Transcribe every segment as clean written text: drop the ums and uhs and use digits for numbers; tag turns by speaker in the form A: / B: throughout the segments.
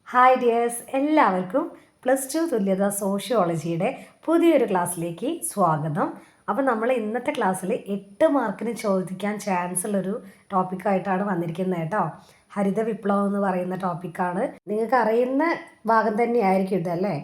A: Hi dears, എല്ലാവർക്കും +2 തുല്യത സോഷ്യോളജിയുടെ പുതിയൊരു ക്ലാസ്സിലേക്ക് സ്വാഗതം. അപ്പോൾ നമ്മൾ ഇന്നത്തെ ക്ലാസ്സിൽ 8 മാർക്കിന് ചോദിക്കാൻ ചാൻസ് ഉള്ളൊരു ടോപ്പിക്കായിട്ടാണ് വന്നിരിക്കുന്നത് കേട്ടോ. ഹരിത വിപ്ലവം എന്ന് പറയുന്ന ടോപ്പിക്കാണ്. നിങ്ങൾക്ക് അറിയുന്ന ഭാഗം തന്നെയായിരിക്കും ഇതല്ലേ.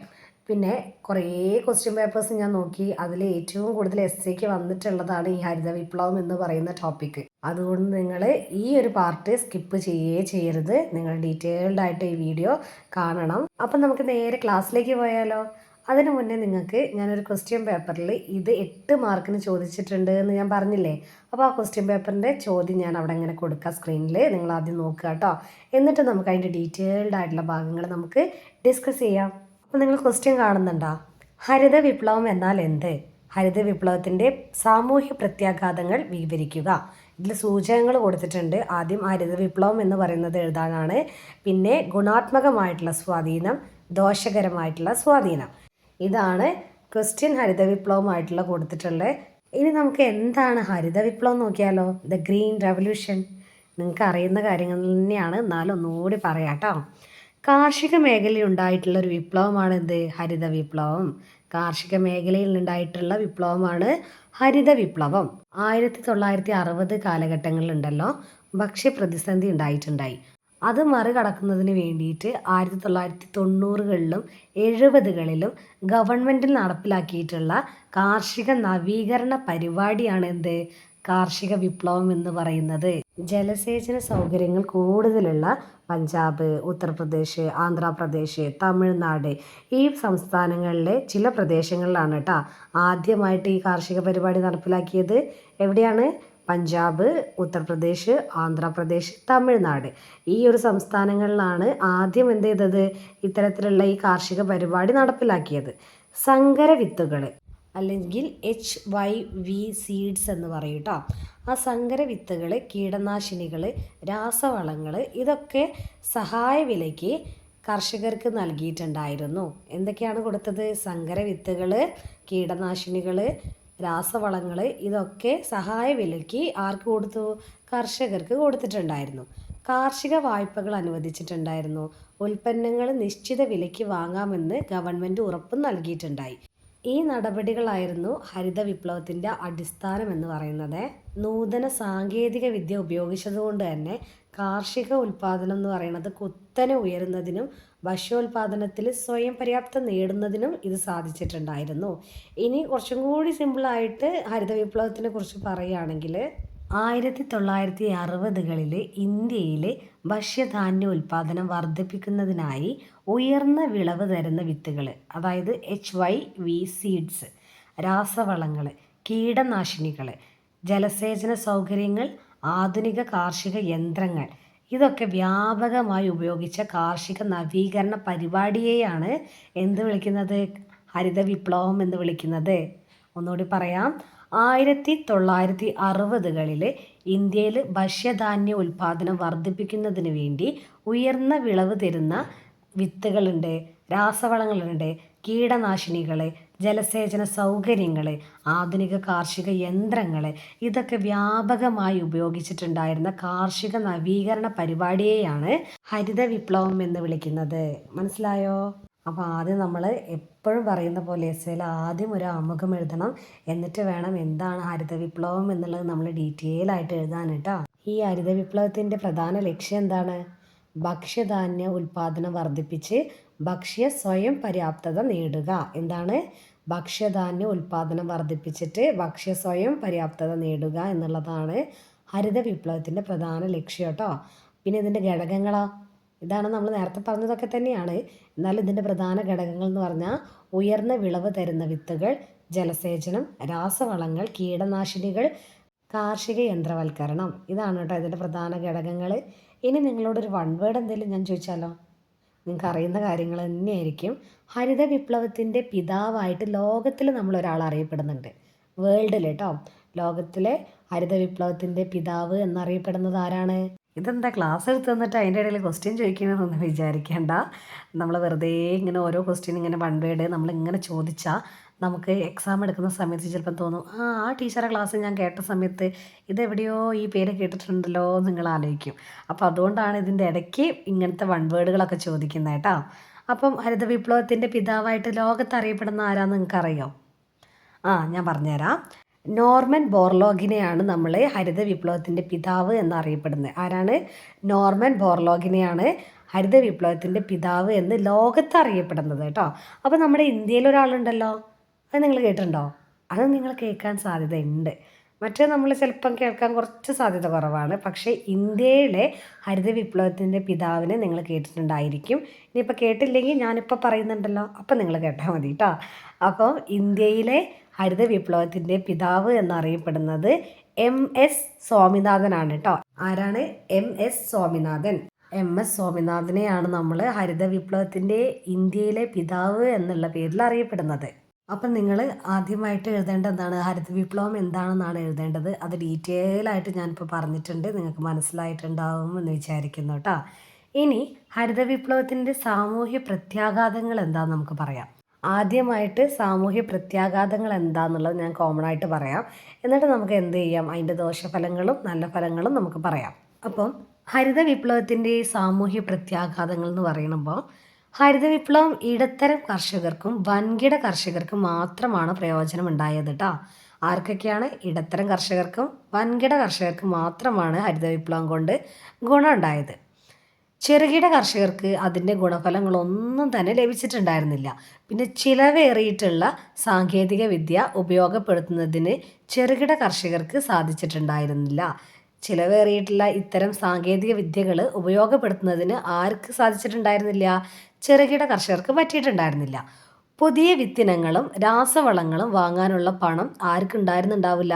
A: പിന്നെ കുറേ ക്വസ്റ്റ്യൻ പേപ്പേഴ്സ് ഞാൻ നോക്കി, അതിൽ ഏറ്റവും കൂടുതൽ എസ്സേക്ക് വന്നിട്ടുള്ളതാണ് ഈ ഹരിത വിപ്ലവം എന്ന് പറയുന്ന ടോപ്പിക്ക്. അതുകൊണ്ട് നിങ്ങൾ ഈ ഒരു പാർട്ട് സ്കിപ്പ് ചെയ്യരുത്. നിങ്ങൾ ഡീറ്റെയിൽഡ് ആയിട്ട് ഈ വീഡിയോ കാണണം. അപ്പം നമുക്ക് നേരെ ക്ലാസ്സിലേക്ക് പോയാലോ. അതിനു മുന്നേ നിങ്ങൾക്ക് ഞാനൊരു ക്വസ്റ്റ്യൻ പേപ്പറിൽ ഇത് 8 മാർക്കിന് ചോദിച്ചിട്ടുണ്ട് എന്ന് ഞാൻ പറഞ്ഞില്ലേ. അപ്പോൾ ആ ക്വസ്റ്റ്യൻ പേപ്പറിൻ്റെ ചോദ്യം ഞാൻ അവിടെ ഇങ്ങനെ കൊടുക്കാം സ്ക്രീനിൽ. നിങ്ങൾ ആദ്യം നോക്കുക കേട്ടോ. എന്നിട്ട് നമുക്ക് അതിൻ്റെ ഡീറ്റെയിൽഡ് ആയിട്ടുള്ള ഭാഗങ്ങൾ നമുക്ക് ഡിസ്കസ് ചെയ്യാം. അപ്പോൾ നിങ്ങൾ ക്വസ്റ്റ്യൻ കാണുന്നുണ്ടോ? ഹരിത വിപ്ലവം എന്നാൽ എന്ത്? ഹരിത വിപ്ലവത്തിൻ്റെ സാമൂഹ്യ പ്രത്യാഘാതങ്ങൾ വിവരിക്കുക. ഇതിൽ സൂചകങ്ങൾ കൊടുത്തിട്ടുണ്ട്. ആദ്യം ഹരിത വിപ്ലവം എന്ന് പറയുന്നത് എഴുതാനാണ്. പിന്നെ ഗുണാത്മകമായിട്ടുള്ള സ്വാധീനം, ദോഷകരമായിട്ടുള്ള സ്വാധീനം. ഇതാണ് ക്വസ്റ്റ്യൻ ഹരിത വിപ്ലവമായിട്ടുള്ള കൊടുത്തിട്ടുള്ളത്. ഇനി നമുക്ക് എന്താണ് ഹരിത വിപ്ലവം നോക്കിയാലോ. The green revolution. നിങ്ങൾക്ക് അറിയുന്ന കാര്യങ്ങൾ തന്നെയാണ്, എന്നാലും ഒന്നുകൂടി പറയാം കേട്ടോ. കാർഷിക മേഖലയിൽ ഉണ്ടായിട്ടുള്ള ഒരു വിപ്ലവമാണ് എന്ത്? ഹരിത വിപ്ലവം. കാർഷിക മേഖലയിൽ ഉണ്ടായിട്ടുള്ള വിപ്ലവമാണ് ഹരിത വിപ്ലവം. 1960 കാലഘട്ടങ്ങളിലുണ്ടല്ലോ ഭക്ഷ്യപ്രതിസന്ധി ഉണ്ടായിട്ടുണ്ടായി. അത് മറികടക്കുന്നതിന് വേണ്ടിയിട്ട് 1990കളിലും 70കളിലും ഗവൺമെൻറ്റിൽ നടപ്പിലാക്കിയിട്ടുള്ള കാർഷിക നവീകരണ പരിപാടിയാണ് എന്ത്? കാർഷിക വിപ്ലവം എന്ന് പറയുന്നത്. ജലസേചന സൗകര്യങ്ങൾ കൂടുതലുള്ള പഞ്ചാബ്, ഉത്തർപ്രദേശ്, ആന്ധ്രാപ്രദേശ്, തമിഴ്നാട് ഈ സംസ്ഥാനങ്ങളിലെ ചില പ്രദേശങ്ങളിലാണ് കേട്ടോ ആദ്യമായിട്ട് ഈ കാർഷിക പരിപാടി നടപ്പിലാക്കിയത്. എവിടെയാണ്? പഞ്ചാബ്, ഉത്തർപ്രദേശ്, ആന്ധ്രാപ്രദേശ്, തമിഴ്നാട് ഈ ഒരു സംസ്ഥാനങ്ങളിലാണ് ആദ്യം എന്ത് ചെയ്തത്? ഇത്തരത്തിലുള്ള ഈ കാർഷിക പരിപാടി നടപ്പിലാക്കിയത്. സങ്കര വിത്തുകൾ അല്ലെങ്കിൽ HYV സീഡ്സ് എന്ന് പറയും കേട്ടോ. ആ സങ്കര വിത്തുകൾ, കീടനാശിനികൾ, രാസവളങ്ങൾ ഇതൊക്കെ സഹായ വിലയ്ക്ക് കർഷകർക്ക് നൽകിയിട്ടുണ്ടായിരുന്നു. എന്തൊക്കെയാണ് കൊടുത്തത്? സങ്കര വിത്തുകൾ, കീടനാശിനികൾ, രാസവളങ്ങൾ ഇതൊക്കെ സഹായ വിലയ്ക്ക് ആർക്ക് കൊടുത്തു? കർഷകർക്ക് കൊടുത്തിട്ടുണ്ടായിരുന്നു. കാർഷിക വായ്പകൾ അനുവദിച്ചിട്ടുണ്ടായിരുന്നു. ഉൽപ്പന്നങ്ങൾ നിശ്ചിത വിലയ്ക്ക് വാങ്ങാമെന്ന് ഗവൺമെൻറ് ഉറപ്പ് നൽകിയിട്ടുണ്ടായി. ഈ നടപടികളായിരുന്നു ഹരിത വിപ്ലവത്തിൻ്റെ അടിസ്ഥാനം എന്ന് പറയുന്നത്. നൂതന സാങ്കേതിക വിദ്യ ഉപയോഗിച്ചതുകൊണ്ട് തന്നെ കാർഷിക ഉൽപ്പാദനം എന്ന് പറയുന്നത് കുത്തനെ ഉയരുന്നതിനും ഭക്ഷ്യോൽപാദനത്തിൽ സ്വയം പര്യാപ്തത നേടുന്നതിനും ഇത് സാധിച്ചിട്ടുണ്ടായിരുന്നു. ഇനി കുറച്ചും കൂടി സിമ്പിളായിട്ട് ഹരിത വിപ്ലവത്തിനെ കുറിച്ച് പറയുകയാണെങ്കിൽ 1960കളിൽ ഇന്ത്യയിലെ ഭക്ഷ്യധാന്യ ഉൽപ്പാദനം വർദ്ധിപ്പിക്കുന്നതിനായി ഉയർന്ന വിളവ് തരുന്ന വിത്തുകൾ, അതായത് HYV സീഡ്സ്, രാസവളങ്ങൾ, കീടനാശിനികൾ, ജലസേചന സൗകര്യങ്ങൾ, ആധുനിക കാർഷിക യന്ത്രങ്ങൾ ഇതൊക്കെ വ്യാപകമായി ഉപയോഗിച്ച കാർഷിക നവീകരണ പരിപാടിയെയാണ് എന്ത് വിളിക്കുന്നത്? ഹരിത വിപ്ലവം എന്ന് വിളിക്കുന്നത്. ഒന്നുകൂടി പറയാം. 1960കളിൽ ഇന്ത്യയിൽ ഭക്ഷ്യധാന്യ ഉൽപ്പാദനം വർദ്ധിപ്പിക്കുന്നതിന് വേണ്ടി ഉയർന്ന വിളവ് തരുന്ന വിത്തുകളുണ്ട്, രാസവളങ്ങളുണ്ട്, കീടനാശിനികൾ, ജലസേചന സൗകര്യങ്ങൾ, ആധുനിക കാർഷിക യന്ത്രങ്ങൾ ഇതൊക്കെ വ്യാപകമായി ഉപയോഗിച്ചിട്ടുണ്ടായിരുന്ന കാർഷിക നവീകരണ പരിപാടിയെയാണ് ഹരിത വിപ്ലവം എന്ന് വിളിക്കുന്നത്. മനസ്സിലായോ? അപ്പോൾ ആദ്യം നമ്മൾ എപ്പോഴും പറയുന്ന പോലെ എസ്സേയിൽ ആദ്യം ഒരു ആമുഖം എഴുതണം. എന്നിട്ട് വേണം എന്താണ് ഹരിത വിപ്ലവം എന്നുള്ളത് നമ്മൾ ഡീറ്റെയിൽ ആയിട്ട് എഴുതാൻ കേട്ടോ. ഈ ഹരിത വിപ്ലവത്തിൻ്റെ പ്രധാന ലക്ഷ്യം എന്താണ്? ഭക്ഷ്യധാന്യ ഉൽപ്പാദനം വർദ്ധിപ്പിച്ച് ഭക്ഷ്യ സ്വയം പര്യാപ്തത നേടുക. എന്താണ്? ഭക്ഷ്യധാന്യ ഉൽപ്പാദനം വർദ്ധിപ്പിച്ചിട്ട് ഭക്ഷ്യ സ്വയം പര്യാപ്തത നേടുക എന്നുള്ളതാണ് ഹരിത വിപ്ലവത്തിൻ്റെ പ്രധാന ലക്ഷ്യം കേട്ടോ. പിന്നെ ഇതിൻ്റെ ഘടകങ്ങളോ? ഇതാണ് നമ്മൾ നേരത്തെ പറഞ്ഞതൊക്കെ തന്നെയാണ്. എന്നാൽ ഇതിൻ്റെ പ്രധാന ഘടകങ്ങൾ എന്ന് പറഞ്ഞാൽ ഉയർന്ന വിളവ് തരുന്ന വിത്തുകൾ, ജലസേചനം, രാസവളങ്ങൾ, കീടനാശിനികൾ, കാർഷിക യന്ത്രവൽക്കരണം ഇതാണ് കേട്ടോ ഇതിൻ്റെ പ്രധാന ഘടകങ്ങൾ. ഇനി നിങ്ങളോടൊരു വൺ വേർഡ് എന്തെങ്കിലും ഞാൻ ചോദിച്ചാലോ? നിങ്ങൾക്ക് അറിയുന്ന കാര്യങ്ങൾ തന്നെയായിരിക്കും. ഹരിത വിപ്ലവത്തിൻ്റെ പിതാവായിട്ട് ലോകത്തിൽ നമ്മളൊരാൾ അറിയപ്പെടുന്നുണ്ട്. വേൾഡിൽ കേട്ടോ. ലോകത്തിലെ ഹരിത വിപ്ലവത്തിൻ്റെ പിതാവ് എന്നറിയപ്പെടുന്നത് ആരാണ്? ഇതെന്താ ക്ലാസ് എടുത്ത് തന്നിട്ട് അതിൻ്റെ ഇടയിൽ ക്വസ്റ്റ്യൻ ചോദിക്കണമെന്നൊന്നും വിചാരിക്കേണ്ട. നമ്മൾ വെറുതെ ഇങ്ങനെ ഓരോ ക്വസ്റ്റ്യൻ ഇങ്ങനെ വൺ വേർഡ് നമ്മളിങ്ങനെ ചോദിച്ചാൽ നമുക്ക് എക്സാം എടുക്കുന്ന സമയത്ത് ചിലപ്പം തോന്നും ആ ടീച്ചറെ ക്ലാസ് ഞാൻ കേട്ട സമയത്ത് ഇതെവിടെയോ ഈ പേര് കേട്ടിട്ടുണ്ടല്ലോ എന്ന് നിങ്ങൾ ആലോചിക്കും. അപ്പോൾ അതുകൊണ്ടാണ് ഇതിൻ്റെ ഇടയ്ക്ക് ഇങ്ങനത്തെ വൺ വേർഡുകളൊക്കെ ചോദിക്കുന്നത് കേട്ടോ. അപ്പം ഹരിത വിപ്ലവത്തിൻ്റെ പിതാവായിട്ട് ലോകത്ത് അറിയപ്പെടുന്ന ആരാന്ന് നിങ്ങൾക്കറിയോ? ഞാൻ പറഞ്ഞുതരാം. നോർമൻ ബോർലോഗിനെയാണ് നമ്മൾ ഹരിത വിപ്ലവത്തിൻ്റെ പിതാവ് എന്നറിയപ്പെടുന്നത്. ആരാണ്? നോർമൻ ബോർലോഗിനെയാണ് ഹരിത വിപ്ലവത്തിൻ്റെ പിതാവ് എന്ന് ലോകത്ത് അറിയപ്പെടുന്നത് കേട്ടോ. അപ്പോൾ നമ്മുടെ ഇന്ത്യയിൽ ഒരാളുണ്ടല്ലോ, അത് നിങ്ങൾ കേട്ടിട്ടുണ്ടോ? അത് നിങ്ങൾ കേൾക്കാൻ സാധ്യതയുണ്ട്. മറ്റേ നമ്മൾ ചിലപ്പം കേൾക്കാൻ കുറച്ച് സാധ്യത കുറവാണ്. പക്ഷേ ഇന്ത്യയിലെ ഹരിത വിപ്ലവത്തിൻ്റെ പിതാവിനെ നിങ്ങൾ കേട്ടിട്ടുണ്ടായിരിക്കും. ഇനിയിപ്പോൾ കേട്ടില്ലെങ്കിൽ ഞാനിപ്പോൾ പറയുന്നുണ്ടല്ലോ, അപ്പം നിങ്ങൾ കേട്ടാൽ മതി കേട്ടോ. അപ്പോൾ ഇന്ത്യയിലെ ഹരിത വിപ്ലവത്തിൻ്റെ പിതാവ് എന്നറിയപ്പെടുന്നത് MS സ്വാമിനാഥനാണ് കേട്ടോ. ആരാണ്? MS സ്വാമിനാഥൻ. MS സ്വാമിനാഥനെയാണ് നമ്മൾ ഹരിത വിപ്ലവത്തിൻ്റെ ഇന്ത്യയിലെ പിതാവ് എന്നുള്ള പേരിൽ അറിയപ്പെടുന്നത്. അപ്പം നിങ്ങൾ ആദ്യമായിട്ട് എഴുതേണ്ടത് എന്താണ്? ഹരിത വിപ്ലവം എന്താണെന്നാണ് എഴുതേണ്ടത്. അത് ഡീറ്റെയിൽ ആയിട്ട് ഞാനിപ്പോൾ പറഞ്ഞിട്ടുണ്ട്, നിങ്ങൾക്ക് മനസ്സിലായിട്ടുണ്ടാവും എന്ന് വിചാരിക്കുന്നു കേട്ടോ. ഇനി ഹരിത വിപ്ലവത്തിൻ്റെ സാമൂഹ്യ പ്രത്യാഘാതങ്ങൾ എന്താണെന്ന് നമുക്ക് പറയാം. ആദ്യമായിട്ട് സാമൂഹ്യ പ്രത്യാഘാതങ്ങൾ എന്താണെന്നുള്ളത് ഞാൻ കോമൺ ആയിട്ട് പറയാം. എന്നിട്ട് നമുക്ക് എന്ത് ചെയ്യാം, അതിൻ്റെ ദോഷഫലങ്ങളും നല്ല ഫലങ്ങളും നമുക്ക് പറയാം. അപ്പം ഹരിത വിപ്ലവത്തിൻ്റെ സാമൂഹ്യ പ്രത്യാഘാതങ്ങൾ എന്ന് പറയുമ്പോൾ, ഹരിത വിപ്ലവം ഇടത്തരം കർഷകർക്കും വൻകിട കർഷകർക്കും മാത്രമാണ് പ്രയോജനം ഉണ്ടായത് കേട്ടോ. ആർക്കൊക്കെയാണ്? ഇടത്തരം കർഷകർക്കും വൻകിട കർഷകർക്കും മാത്രമാണ് ഹരിത വിപ്ലവം കൊണ്ട് ഗുണം ഉണ്ടായത്. ചെറുകിട കർഷകർക്ക് അതിൻ്റെ ഗുണഫലങ്ങളൊന്നും തന്നെ ലഭിച്ചിട്ടുണ്ടായിരുന്നില്ല. പിന്നെ ചിലവേറിയിട്ടുള്ള സാങ്കേതിക വിദ്യ ഉപയോഗപ്പെടുത്തുന്നതിന് ചെറുകിട കർഷകർക്ക് സാധിച്ചിട്ടുണ്ടായിരുന്നില്ല. ചിലവേറിയിട്ടുള്ള ഇത്തരം സാങ്കേതിക വിദ്യകൾ ഉപയോഗപ്പെടുത്തുന്നതിന് ആർക്ക് സാധിച്ചിട്ടുണ്ടായിരുന്നില്ല? ചെറുകിട കർഷകർക്ക് പറ്റിയിട്ടുണ്ടായിരുന്നില്ല. പുതിയ വിത്തിനങ്ങളും രാസവളങ്ങളും വാങ്ങാനുള്ള പണം ആർക്കുണ്ടായിരുന്നുണ്ടാവില്ല?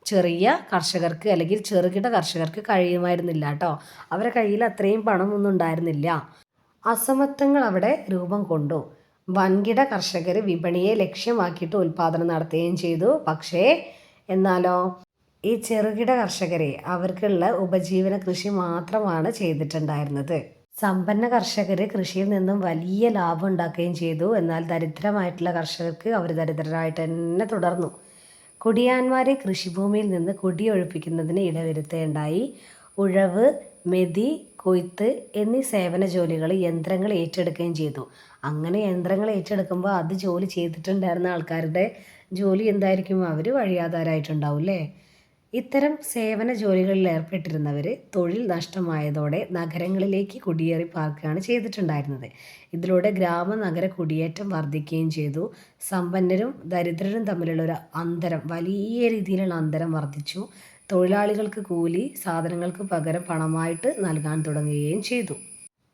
A: ചെറിയ കർഷകർക്ക് അല്ലെങ്കിൽ ചെറുകിട കർഷകർക്ക് കഴിയുമായിരുന്നില്ല കേട്ടോ. അവരുടെ കയ്യിൽ അത്രയും പണമൊന്നും ഉണ്ടായിരുന്നില്ല. അസമത്വങ്ങൾ അവിടെ രൂപം കൊണ്ടു. വൻകിട കർഷകർ വിപണിയെ ലക്ഷ്യമാക്കിയിട്ട് ഉൽപ്പാദനം നടത്തുകയും ചെയ്തു. പക്ഷേ എന്നാലോ ഈ ചെറുകിട കർഷകരെ അവർക്കുള്ള ഉപജീവന കൃഷി മാത്രമാണ് ചെയ്തിട്ടുണ്ടായിരുന്നത്. സമ്പന്ന കർഷകർ കൃഷിയിൽ നിന്നും വലിയ ലാഭം ഉണ്ടാക്കുകയും ചെയ്തു. എന്നാൽ ദരിദ്രമായിട്ടുള്ള കർഷകർക്ക് അവർ ദരിദ്രരായിട്ട് തന്നെ തുടർന്നു. കുടിയാന്മാരെ കൃഷിഭൂമിയിൽ നിന്ന് കുടിയൊഴിപ്പിക്കുന്നതിന് ഇടവരുത്തുകയുണ്ടായി. ഉഴവ്, മെതി, കൊയ്ത്ത് എന്നീ സേവന ജോലികൾ യന്ത്രങ്ങൾ ഏറ്റെടുക്കുകയും ചെയ്തു. അങ്ങനെ യന്ത്രങ്ങൾ ഏറ്റെടുക്കുമ്പോൾ അത് ജോലി ചെയ്തിട്ടുണ്ടായിരുന്ന ആൾക്കാരുടെ ജോലി എന്തായിരിക്കും? അവർ വഴിയാധാരമായിട്ടുണ്ടാവും അല്ലേ? ഇത്തരം സേവന ജോലികളിൽ ഏർപ്പെട്ടിരുന്നവർ തൊഴിൽ നഷ്ടമായതോടെ നഗരങ്ങളിലേക്ക് കുടിയേറി പാർക്കുകയാണ് ചെയ്തിട്ടുണ്ടായിരുന്നത്. ഇതിലൂടെ ഗ്രാമ-നഗര കുടിയേറ്റം വർദ്ധിക്കുകയും ചെയ്തു. സമ്പന്നരും ദരിദ്രരും തമ്മിലുള്ള ഒരു അന്തരം, വലിയ രീതിയിലുള്ള അന്തരം വർദ്ധിച്ചു. തൊഴിലാളികൾക്ക് കൂലി സാധനങ്ങൾക്ക് പകരം പണമായിട്ട് നൽകാൻ തുടങ്ങുകയും ചെയ്തു.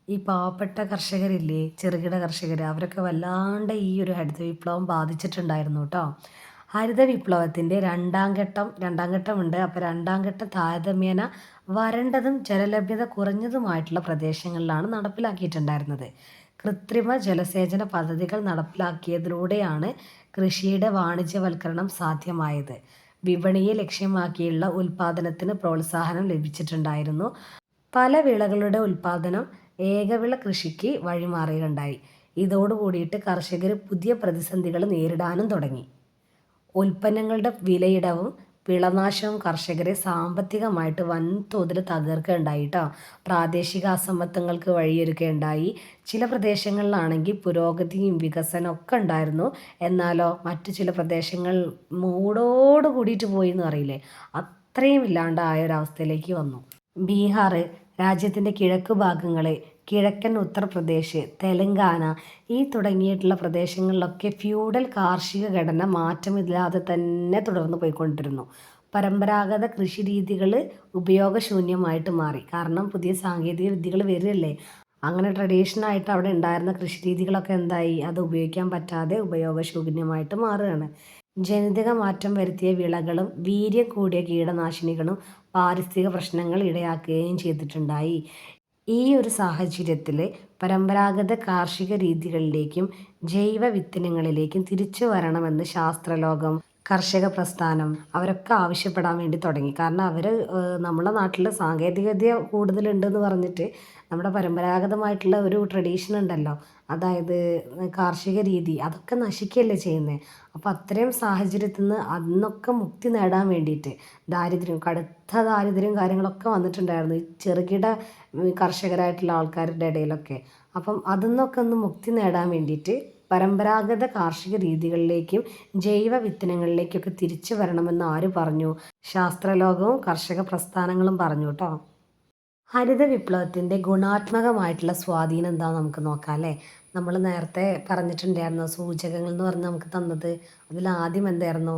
A: ഈ പാവപ്പെട്ട കർഷകരില്ലേ, ചെറുകിട കർഷകർ, അവരൊക്കെ വല്ലാണ്ട് ഈ ഒരു ഹരിത വിപ്ലവം ബാധിച്ചിട്ടുണ്ടായിരുന്നു കേട്ടോ. ഹരിത വിപ്ലവത്തിൻ്റെ രണ്ടാം ഘട്ടമുണ്ട്. അപ്പോൾ രണ്ടാം ഘട്ടം താരതമ്യേന വരണ്ടതും ജലലഭ്യത കുറഞ്ഞതുമായിട്ടുള്ള പ്രദേശങ്ങളിലാണ് നടപ്പിലാക്കിയിട്ടുണ്ടായിരുന്നത്. കൃത്രിമ ജലസേചന പദ്ധതികൾ നടപ്പിലാക്കിയതിലൂടെയാണ് കൃഷിയുടെ വാണിജ്യവൽക്കരണം സാധ്യമായത്. വിപണിയെ ലക്ഷ്യമാക്കിയുള്ള ഉൽപ്പാദനത്തിന് പ്രോത്സാഹനം ലഭിച്ചിട്ടുണ്ടായിരുന്നു. പല വിളകളുടെ ഉൽപ്പാദനം ഏകവിള കൃഷിക്ക് വഴിമാറുകയുണ്ടായി. ഇതോടുകൂടിയിട്ട് കർഷകർ പുതിയ പ്രതിസന്ധികൾ നേരിടാനും തുടങ്ങി. ഉൽപ്പന്നങ്ങളുടെ വിലയിടവും വിളനാശവും കർഷകരെ സാമ്പത്തികമായിട്ട് വൻതോതിൽ തകർക്കുകയുണ്ടായി കേട്ടോ. പ്രാദേശിക അസമത്വങ്ങൾക്ക് വഴിയൊരുക്കുകയുണ്ടായി. ചില പ്രദേശങ്ങളിലാണെങ്കിൽ പുരോഗതിയും വികസനമൊക്കെ ഉണ്ടായിരുന്നു. എന്നാലോ മറ്റു ചില പ്രദേശങ്ങൾ മൂടോട് കൂടിയിട്ട് പോയി എന്ന് പറയില്ലേ, അത്രയും ഇല്ലാണ്ടായ ഒരവസ്ഥയിലേക്ക് വന്നു. ബീഹാർ, രാജ്യത്തിൻ്റെ കിഴക്ക് ഭാഗങ്ങൾ, കിഴക്കൻ ഉത്തർപ്രദേശ്, തെലങ്കാന ഈ തുടങ്ങിയിട്ടുള്ള പ്രദേശങ്ങളിലൊക്കെ ഫ്യൂഡൽ കാർഷിക ഘടന മാറ്റമില്ലാതെ തന്നെ തുടർന്ന് പോയിക്കൊണ്ടിരുന്നു. പരമ്പരാഗത കൃഷി രീതികൾ ഉപയോഗശൂന്യമായിട്ട് മാറി. കാരണം പുതിയ സാങ്കേതിക വിദ്യകൾ വരികയല്ലേ. അങ്ങനെ ട്രഡീഷണലായിട്ട് അവിടെ ഉണ്ടായിരുന്ന കൃഷി രീതികളൊക്കെ എന്തായി? അത് ഉപയോഗിക്കാൻ പറ്റാതെ ഉപയോഗശൂന്യമായിട്ട് മാറുകയാണ്. ജനിതക മാറ്റം വരുത്തിയ വിളകളും വീര്യം കൂടിയ കീടനാശിനികളും പാരിസ്ഥിതിക പ്രശ്നങ്ങൾ ഇടയാക്കുകയും ചെയ്തിട്ടുണ്ടായി. ഈ ഒരു സാഹചര്യത്തിൽ പരമ്പരാഗത കാർഷിക രീതികളിലേക്കും ജൈവ വിത്തിനങ്ങളിലേക്കും തിരിച്ചു വരണമെന്ന് ശാസ്ത്രലോകം, കർഷക പ്രസ്ഥാനം അവരൊക്കെ ആവശ്യപ്പെടാൻ വേണ്ടി തുടങ്ങി. കാരണം അവർ നമ്മളെ നാട്ടിൽ സാങ്കേതികവിദ്യ കൂടുതലുണ്ടെന്ന് പറഞ്ഞിട്ട് നമ്മുടെ പരമ്പരാഗതമായിട്ടുള്ള ഒരു ട്രഡീഷൻ ഉണ്ടല്ലോ, അതായത് കാർഷിക രീതി, അതൊക്കെ നശിക്കുകയല്ലേ ചെയ്യുന്നത്. അപ്പോൾ അത്രയും സാഹചര്യത്തിൽ നിന്ന് അന്നൊക്കെ മുക്തി നേടാൻ വേണ്ടിയിട്ട് കടുത്ത ദാരിദ്ര്യം കാര്യങ്ങളൊക്കെ വന്നിട്ടുണ്ടായിരുന്നു ഈ ചെറുകിട കർഷകരായിട്ടുള്ള ആൾക്കാരുടെ ഇടയിലൊക്കെ. അപ്പം അതിൽ നിന്നൊക്കെ ഒന്ന് മുക്തി നേടാൻ വേണ്ടിയിട്ട് പരമ്പരാഗത കാർഷിക രീതികളിലേക്കും ജൈവ വിത്തനങ്ങളിലേക്കൊക്കെ തിരിച്ചു വരണമെന്ന് ആര് പറഞ്ഞു? ശാസ്ത്രലോകവും കർഷക പ്രസ്ഥാനങ്ങളും പറഞ്ഞു കേട്ടോ. ഹരിത വിപ്ലവത്തിൻ്റെ ഗുണാത്മകമായിട്ടുള്ള സ്വാധീനം എന്താണെന്ന് നമുക്ക് നോക്കാം അല്ലേ. നമ്മൾ നേരത്തെ പറഞ്ഞിട്ടുണ്ടായിരുന്നു സൂചകങ്ങൾ എന്ന് പറഞ്ഞ് നമുക്ക് തന്നത്. അതിലാദ്യം എന്തായിരുന്നു?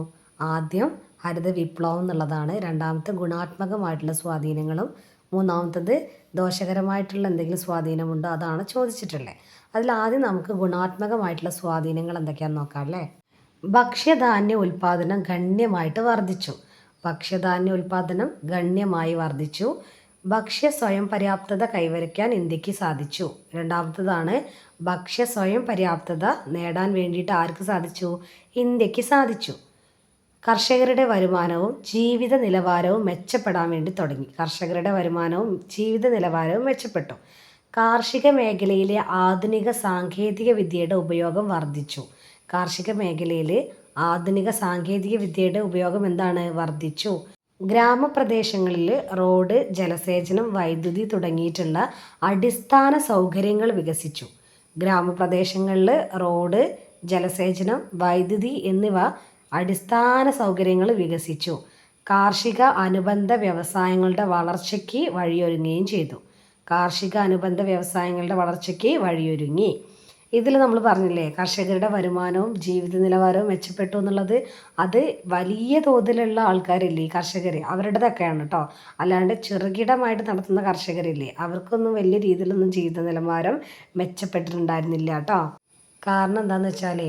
A: ആദ്യം ഹരിത വിപ്ലവം എന്നുള്ളതാണ്. രണ്ടാമത്തെ ഗുണാത്മകമായിട്ടുള്ള സ്വാധീനങ്ങളും, മൂന്നാമത്തത് ദോഷകരമായിട്ടുള്ള എന്തെങ്കിലും സ്വാധീനമുണ്ടോ അതാണ് ചോദിച്ചിട്ടുള്ളത്. അതിലാദ്യം നമുക്ക് ഗുണാത്മകമായിട്ടുള്ള സ്വാധീനങ്ങൾ എന്തൊക്കെയാണെന്ന് നോക്കാം അല്ലേ. ഭക്ഷ്യധാന്യ ഉൽപ്പാദനം ഗണ്യമായിട്ട് വർദ്ധിച്ചു. ഭക്ഷ്യധാന്യ ഉൽപ്പാദനം ഗണ്യമായി വർദ്ധിച്ചു. ഭക്ഷ്യ സ്വയം പര്യാപ്തത കൈവരിക്കാൻ ഇന്ത്യക്ക് സാധിച്ചു. രണ്ടാമത്തതാണ് ഭക്ഷ്യ സ്വയം പര്യാപ്തത നേടാൻ വേണ്ടിയിട്ട് ആർക്ക് സാധിച്ചു? ഇന്ത്യക്ക് സാധിച്ചു. കർഷകരുടെ വരുമാനവും ജീവിത നിലവാരവും മെച്ചപ്പെടാൻ വേണ്ടി തുടങ്ങി. കർഷകരുടെ വരുമാനവും ജീവിത നിലവാരവും മെച്ചപ്പെട്ടു. കാർഷിക മേഖലയിലെ ആധുനിക സാങ്കേതിക വിദ്യയുടെ ഉപയോഗം വർദ്ധിച്ചു. കാർഷിക മേഖലയിൽ ആധുനിക സാങ്കേതിക വിദ്യയുടെ ഉപയോഗം എന്താണ്? വർദ്ധിച്ചു. ഗ്രാമപ്രദേശങ്ങളിൽ റോഡ്, ജലസേചനം, വൈദ്യുതി തുടങ്ങിയിട്ടുള്ള അടിസ്ഥാന സൗകര്യങ്ങൾ വികസിച്ചു. ഗ്രാമപ്രദേശങ്ങളിൽ റോഡ്, ജലസേചനം, വൈദ്യുതി എന്നിവ അടിസ്ഥാന സൗകര്യങ്ങൾ വികസിച്ചു. കാർഷിക അനുബന്ധ വ്യവസായങ്ങളുടെ വളർച്ചയ്ക്ക് വഴിയൊരുങ്ങുകയും ചെയ്തു. കാർഷിക അനുബന്ധ വ്യവസായങ്ങളുടെ വളർച്ചയ്ക്ക് വഴിയൊരുങ്ങി. ഇതിൽ നമ്മൾ പറഞ്ഞില്ലേ കർഷകരുടെ വരുമാനവും ജീവിത നിലവാരവും മെച്ചപ്പെട്ടു എന്നുള്ളത്. അത് വലിയ തോതിലുള്ള ആൾക്കാരില്ലേ കർഷകർ, അവരുടേതൊക്കെയാണ് കേട്ടോ. അല്ലാണ്ട് ചെറുകിടമായിട്ട് നടത്തുന്ന കർഷകരില്ലേ, അവർക്കൊന്നും വലിയ രീതിയിലൊന്നും ജീവിത നിലവാരം മെച്ചപ്പെട്ടിട്ടുണ്ടായിരുന്നില്ല കേട്ടോ. കാരണം എന്താണെന്ന് വെച്ചാൽ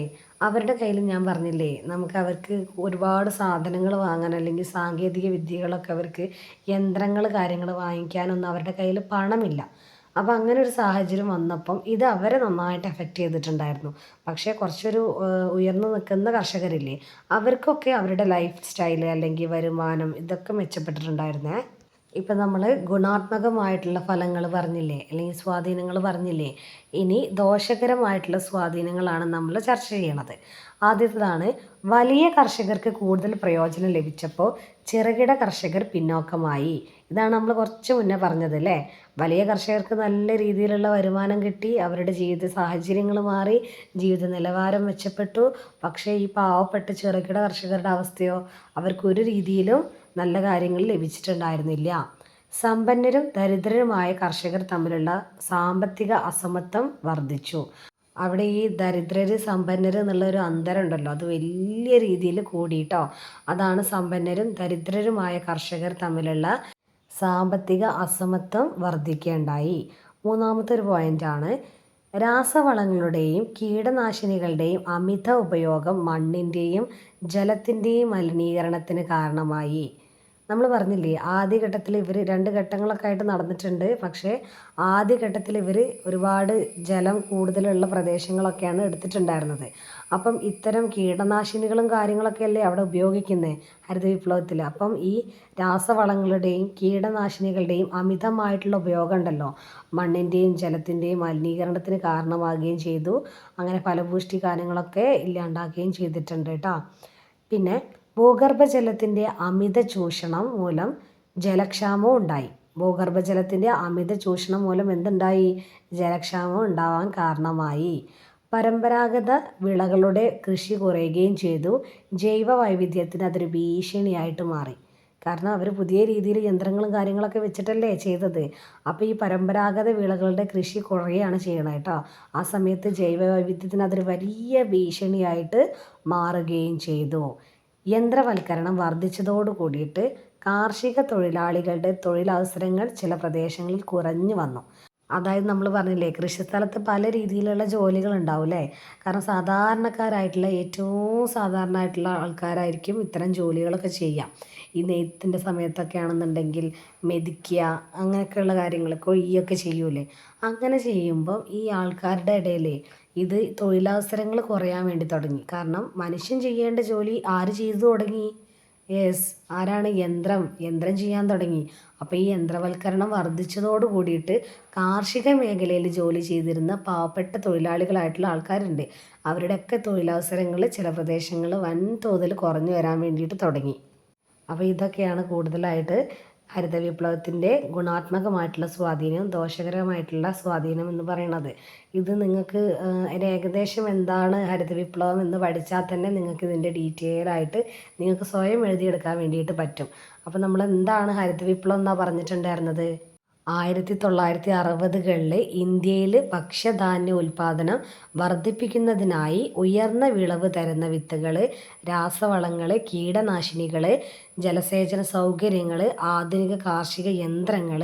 A: അവരുടെ കയ്യിൽ ഞാൻ പറഞ്ഞില്ലേ നമുക്ക് അവർക്ക് ഒരുപാട് സാധനങ്ങൾ വാങ്ങാൻ അല്ലെങ്കിൽ സാങ്കേതിക വിദ്യകളൊക്കെ അവർക്ക് യന്ത്രങ്ങൾ കാര്യങ്ങൾ വാങ്ങിക്കാനൊന്നും അവരുടെ കയ്യിൽ പണമില്ല. അപ്പോൾ അങ്ങനെ ഒരു സാഹചര്യം വന്നപ്പം ഇത് അവരെ നന്നായിട്ട് എഫക്റ്റ് ചെയ്തിട്ടുണ്ടായിരുന്നു. പക്ഷേ കുറച്ചൊരു ഉയർന്നു നിൽക്കുന്ന കർഷകരില്ലേ അവർക്കൊക്കെ അവരുടെ ലൈഫ് സ്റ്റൈൽ അല്ലെങ്കിൽ വരുമാനം ഇതൊക്കെ മെച്ചപ്പെട്ടിട്ടുണ്ടായിരുന്നേ. ഇപ്പം നമ്മൾ ഗുണാത്മകമായിട്ടുള്ള ഫലങ്ങൾ പറഞ്ഞില്ലേ അല്ലെങ്കിൽ സ്വാധീനങ്ങൾ പറഞ്ഞില്ലേ. ഇനി ദോഷകരമായിട്ടുള്ള സ്വാധീനങ്ങളാണ് നമ്മൾ ചർച്ച ചെയ്യണത്. ആദ്യത്തേതാണ് വലിയ കർഷകർക്ക് കൂടുതൽ പ്രയോജനം ലഭിച്ചപ്പോൾ ചെറുകിട കർഷകർ പിന്നോക്കമായി. ഇതാണ് നമ്മൾ കുറച്ച് മുന്നേ പറഞ്ഞത് അല്ലേ. വലിയ കർഷകർക്ക് നല്ല രീതിയിലുള്ള വരുമാനം കിട്ടി, അവരുടെ ജീവിത സാഹചര്യങ്ങൾ മാറി, ജീവിത നിലവാരം മെച്ചപ്പെട്ടു. പക്ഷേ ഈ പാവപ്പെട്ട ചെറുകിട കർഷകരുടെ അവസ്ഥയോ അവർക്കൊരു രീതിയിലും നല്ല കാര്യങ്ങൾ ലഭിച്ചിട്ടുണ്ടായിരുന്നില്ല. സമ്പന്നരും ദരിദ്രരുമായ കർഷകർ തമ്മിലുള്ള സാമ്പത്തിക അസമത്വം വർദ്ധിച്ചു. അവിടെ ഈ ദരിദ്രർ സമ്പന്നർ എന്നുള്ളൊരു അന്തരം ഉണ്ടല്ലോ അത് വലിയ രീതിയിൽ കൂടിയിട്ടോ. അതാണ് സമ്പന്നരും ദരിദ്രരുമായ കർഷകർ തമ്മിലുള്ള സാമ്പത്തിക അസമത്വം വർദ്ധിക്കുകയുണ്ടായി. മൂന്നാമത്തെ ഒരു പോയിൻ്റാണ് രാസവളങ്ങളുടെയും കീടനാശിനികളുടെയും അമിത ഉപയോഗം മണ്ണിൻ്റെയും ജലത്തിൻ്റെയും മലിനീകരണത്തിന് കാരണമായി. നമ്മൾ പറഞ്ഞില്ലേ ആദ്യഘട്ടത്തിൽ ഇവർ 2 ഘട്ടങ്ങളൊക്കെ ആയിട്ട് നടന്നിട്ടുണ്ട്. പക്ഷേ ആദ്യഘട്ടത്തിൽ ഇവർ ഒരുപാട് ജലം കൂടുതലുള്ള പ്രദേശങ്ങളൊക്കെയാണ് എടുത്തിട്ടുണ്ടായിരുന്നത്. അപ്പം ഇത്തരം കീടനാശിനികളും കാര്യങ്ങളൊക്കെ അല്ലേ അവിടെ ഉപയോഗിക്കുന്നത് ഹരിത വിപ്ലവത്തിൽ. അപ്പം ഈ രാസവളങ്ങളുടെയും കീടനാശിനികളുടെയും അമിതമായിട്ടുള്ള ഉപയോഗം ഉണ്ടല്ലോ മണ്ണിൻ്റെയും ജലത്തിൻ്റെയും മലിനീകരണത്തിന് കാരണമാകുകയും ചെയ്തു. അങ്ങനെ ഫലഭൂഷ്ടി കാര്യങ്ങളൊക്കെ ഇല്ലാണ്ടാക്കുകയും ചെയ്തിട്ടുണ്ട് കേട്ടോ. പിന്നെ ഭൂഗർഭജലത്തിൻ്റെ അമിത ചൂഷണം മൂലം ജലക്ഷാമവും ഉണ്ടായി. ഭൂഗർഭജലത്തിൻ്റെ അമിത ചൂഷണം മൂലം എന്തുണ്ടായി? ജലക്ഷാമം ഉണ്ടാവാൻ കാരണമായി. പരമ്പരാഗത വിളകളുടെ കൃഷി കുറയുകയും ചെയ്തു. ജൈവ വൈവിധ്യത്തിന് അതൊരു ഭീഷണിയായിട്ട് മാറി. കാരണം അവർ പുതിയ രീതിയിൽ യന്ത്രങ്ങളും കാര്യങ്ങളൊക്കെ വെച്ചിട്ടല്ലേ ചെയ്തത്. അപ്പോൾ ഈ പരമ്പരാഗത വിളകളുടെ കൃഷി കുറയുകയാണ് ചെയ്യണത് കേട്ടോ. ആ സമയത്ത് ജൈവ വൈവിധ്യത്തിന് അതൊരു വലിയ ഭീഷണിയായിട്ട് മാറുകയും ചെയ്തു. യന്ത്രവൽക്കരണം വർദ്ധിച്ചതോട് കൂടിയിട്ട് കാർഷിക തൊഴിലാളികളുടെ തൊഴിലവസരങ്ങൾ ചില പ്രദേശങ്ങളിൽ കുറഞ്ഞു വന്നു. അതായത് നമ്മൾ പറഞ്ഞില്ലേ കൃഷിസ്ഥലത്ത് പല രീതിയിലുള്ള ജോലികൾ ഉണ്ടാവും അല്ലേ. കാരണം സാധാരണക്കാരായിട്ടുള്ള ഏറ്റവും സാധാരണമായിട്ടുള്ള ആൾക്കാരായിരിക്കും ഇത്തരം ജോലികളൊക്കെ ചെയ്യാം. ഈ നെയ്ത്തിൻ്റെ സമയത്തൊക്കെ ആണെന്നുണ്ടെങ്കിൽ മെതിക്കുക അങ്ങനെയൊക്കെയുള്ള കാര്യങ്ങൾ കൊയ്യൊക്കെ ചെയ്യൂലേ. അങ്ങനെ ചെയ്യുമ്പം ഈ ആൾക്കാരുടെ ഇടയിൽ ഇത് തൊഴിലവസരങ്ങൾ കുറയാൻ വേണ്ടി തുടങ്ങി. കാരണം മനുഷ്യൻ ചെയ്യേണ്ട ജോലി ആര് ചെയ്തു തുടങ്ങി? യെസ്, ആരാണ്? യന്ത്രം ചെയ്യാൻ തുടങ്ങി. അപ്പോൾ ഈ യന്ത്രവൽക്കരണം വർദ്ധിച്ചതോട് കൂടിയിട്ട് കാർഷിക മേഖലയിൽ ജോലി ചെയ്തിരുന്ന പാവപ്പെട്ട തൊഴിലാളികളായിട്ടുള്ള ആൾക്കാരുണ്ട്. അവരുടെയൊക്കെ തൊഴിലവസരങ്ങൾ ചില പ്രദേശങ്ങളിൽ വൻതോതിൽ കുറഞ്ഞു വരാൻ വേണ്ടിയിട്ട് തുടങ്ങി. അപ്പോൾ ഇതൊക്കെയാണ് കൂടുതലായിട്ട് ഹരിത വിപ്ലവത്തിൻ്റെ ഗുണാത്മകമായിട്ടുള്ള സ്വാധീനം, ദോഷകരമായിട്ടുള്ള സ്വാധീനം എന്ന് പറയുന്നത്. ഇത് നിങ്ങൾക്ക് ഒരു ഏകദേശം എന്താണ് ഹരിത വിപ്ലവം എന്ന് പഠിച്ചാൽ തന്നെ നിങ്ങൾക്ക് ഇതിൻ്റെ ഡീറ്റെയിൽ ആയിട്ട് നിങ്ങൾക്ക് സ്വയം എഴുതിയെടുക്കാൻ വേണ്ടിയിട്ട് പറ്റും. അപ്പോൾ നമ്മൾ എന്താണ് ഹരിത വിപ്ലവം എന്നാണ് പറഞ്ഞിട്ടുണ്ടായിരുന്നത്? 1960കളിൽ ഇന്ത്യയിൽ ഭക്ഷ്യധാന്യ ഉൽപ്പാദനം വർദ്ധിപ്പിക്കുന്നതിനായി ഉയർന്ന വിളവ് തരുന്ന വിത്തുകൾ, രാസവളങ്ങൾ, കീടനാശിനികൾ, ജലസേചന സൗകര്യങ്ങൾ, ആധുനിക കാർഷിക യന്ത്രങ്ങൾ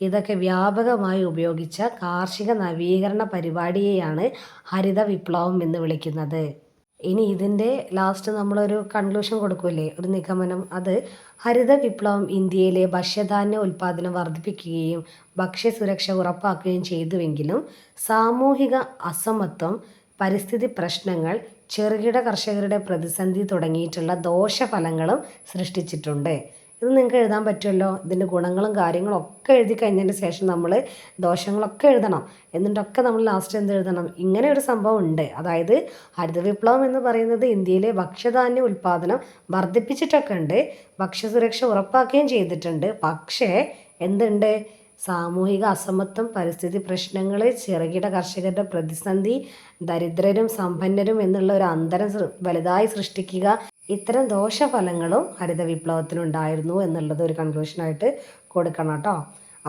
A: ഇതൊക്കെ വ്യാപകമായി ഉപയോഗിച്ച കാർഷിക നവീകരണ പരിപാടിയെയാണ് ഹരിത വിപ്ലവം എന്ന് വിളിക്കുന്നത്. ഇനി ഇതിൻ്റെ ലാസ്റ്റ് നമ്മളൊരു കൺക്ലൂഷൻ കൊടുക്കൂലേ, ഒരു നിഗമനം. അത് ഹരിത വിപ്ലവം ഇന്ത്യയിലെ ഭക്ഷ്യധാന്യ ഉൽപ്പാദനം വർദ്ധിപ്പിക്കുകയും ഭക്ഷ്യസുരക്ഷ ഉറപ്പാക്കുകയും ചെയ്തുവെങ്കിലും സാമൂഹിക അസമത്വം, പരിസ്ഥിതി പ്രശ്നങ്ങൾ, ചെറുകിട കർഷകരുടെ പ്രതിസന്ധി തുടങ്ങിയിട്ടുള്ള ദോഷഫലങ്ങളും സൃഷ്ടിച്ചിട്ടുണ്ട്. ഇത് നിങ്ങൾക്ക് എഴുതാൻ പറ്റുമല്ലോ. ഇതിൻ്റെ ഗുണങ്ങളും കാര്യങ്ങളും ഒക്കെ എഴുതി കഴിഞ്ഞതിന് ശേഷം നമ്മൾ ദോഷങ്ങളൊക്കെ എഴുതണം. എന്നിട്ടൊക്കെ നമ്മൾ ലാസ്റ്റ് എന്ത് എഴുതണം? ഇങ്ങനെ ഒരു സംഭവം ഉണ്ട്. അതായത് ഹരിത വിപ്ലവം എന്ന് പറയുന്നത് ഇന്ത്യയിലെ ഭക്ഷ്യധാന്യ ഉൽപ്പാദനം വർദ്ധിപ്പിച്ചിട്ടൊക്കെ ഉണ്ട്, ഭക്ഷ്യസുരക്ഷ ഉറപ്പാക്കുകയും ചെയ്തിട്ടുണ്ട്. പക്ഷേ എന്തുണ്ട്? സാമൂഹിക അസമത്വം, പരിസ്ഥിതി പ്രശ്നങ്ങൾ, ചെറുകിട കർഷകരുടെ പ്രതിസന്ധി, ദരിദ്രരും സമ്പന്നരും എന്നുള്ള ഒരു അന്തരം വലുതായി സൃഷ്ടിക്കുക, ഇത്തരം ദോഷഫലങ്ങളും ഹരിത വിപ്ലവത്തിനുണ്ടായിരുന്നു എന്നുള്ളത് ഒരു കൺക്ലൂഷനായിട്ട് കൊടുക്കണം കേട്ടോ.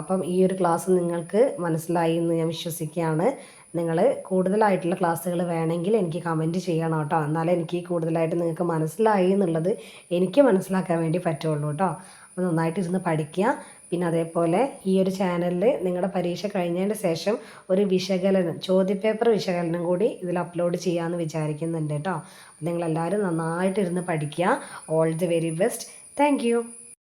A: അപ്പം ഈ ഒരു ക്ലാസ് നിങ്ങൾക്ക് മനസ്സിലായി എന്ന് ഞാൻ വിശ്വസിക്കുകയാണ്. നിങ്ങൾ കൂടുതലായിട്ടുള്ള ക്ലാസ്സുകൾ വേണമെങ്കിൽ എനിക്ക് കമൻറ്റ് ചെയ്യണം കേട്ടോ. എന്നാലേ എനിക്ക് കൂടുതലായിട്ട് നിങ്ങൾക്ക് മനസ്സിലായി എന്നുള്ളത് എനിക്ക് മനസ്സിലാക്കാൻ വേണ്ടി പറ്റുള്ളൂ കേട്ടോ. അപ്പോൾ നന്നായിട്ടിരുന്ന് പഠിക്കുക. പിന്നെ അതേപോലെ ഈ ഒരു ചാനലിൽ നിങ്ങളുടെ പരീക്ഷ കഴിഞ്ഞതിന് ശേഷം ഒരു വിശകലനം, ചോദ്യപേപ്പർ വിശകലനം കൂടി ഇതിൽ അപ്ലോഡ് ചെയ്യാമെന്ന് വിചാരിക്കുന്നുണ്ട് കേട്ടോ. നിങ്ങളെല്ലാവരും നന്നായിട്ടിരുന്ന് പഠിക്കുക. All the very best. Thank you.